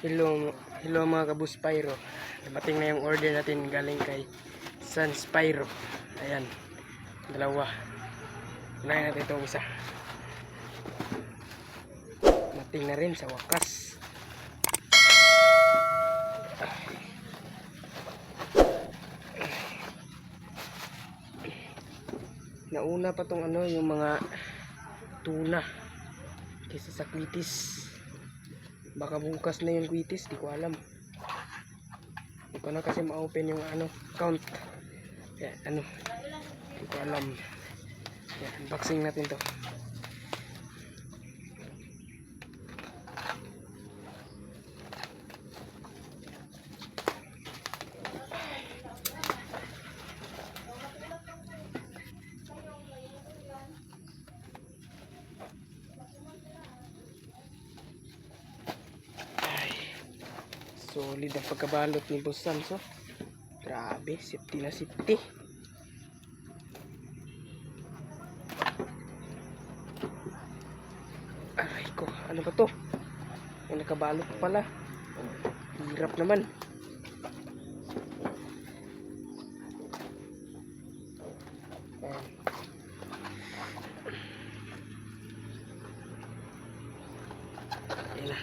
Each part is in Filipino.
Hello, hello mga kabus Spyro. Dumating na yung order natin galing kay San Spyro. Ayan, dalawa. Unahin natin itong isa. Dumating na rin sa wakas. Nauna pa tong yung mga tuna kaysa sa kwitis. Baka bukas na yung kwitis, di ko alam. Di ko na kasi ma-open yung account. Kaya di ko alam. Kaya unboxing natin to. Solid ang pagkabalot ni Boss Samso. Grabe, safety na safety. Aray ko, ano ba to? May nakabalot pala. Hirap naman. Ayan na.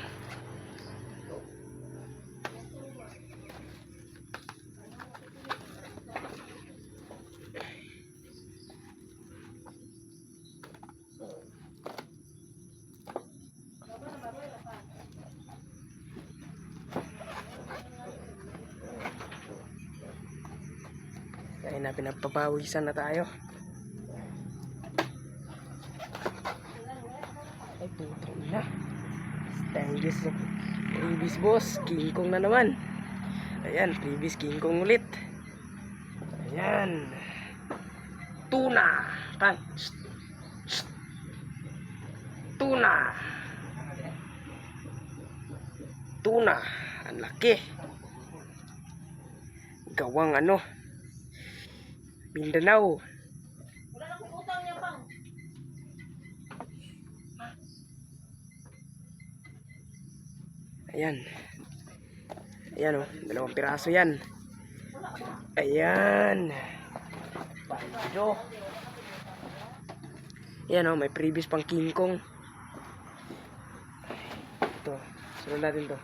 Kaya na pinagpapawisan na tayo. Ay putro na. Stainless na previous boss. King Kong na naman. Ayan, previous King Kong ulit. Ayan. Tuna. Pan. Tuna. Tuna. Ang laki. Gawang Mindanao. Wala na kong utang niya pang. Ayan. Ayan dalawang piraso yan. Ayan. Pando. Ayan may previous pang King Kong. Ito, sunod natin to.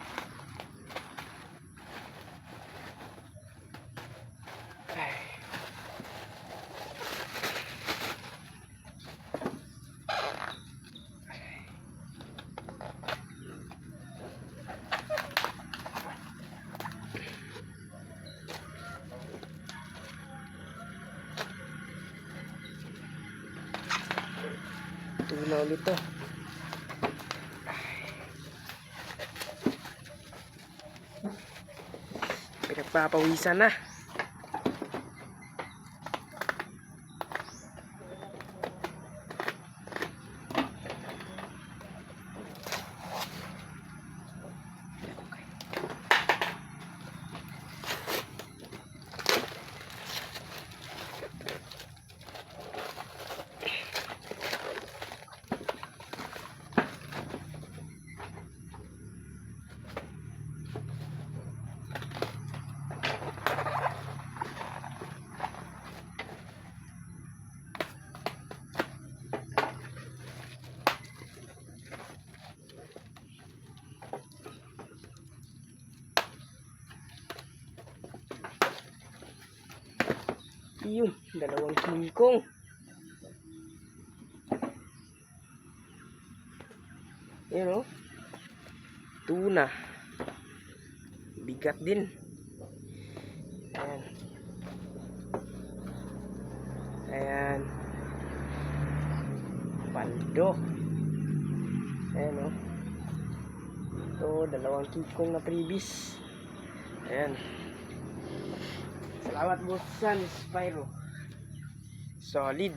Tuna ulit to. Pinagpapawisan na. Yun, dalawang King Kong. Yan tuna. Bigat din. Ayan. Ayan. Pando. Ayan ito, dalawang King Kong na previous. Ayan. Salamat Boss San Spyro. Solid.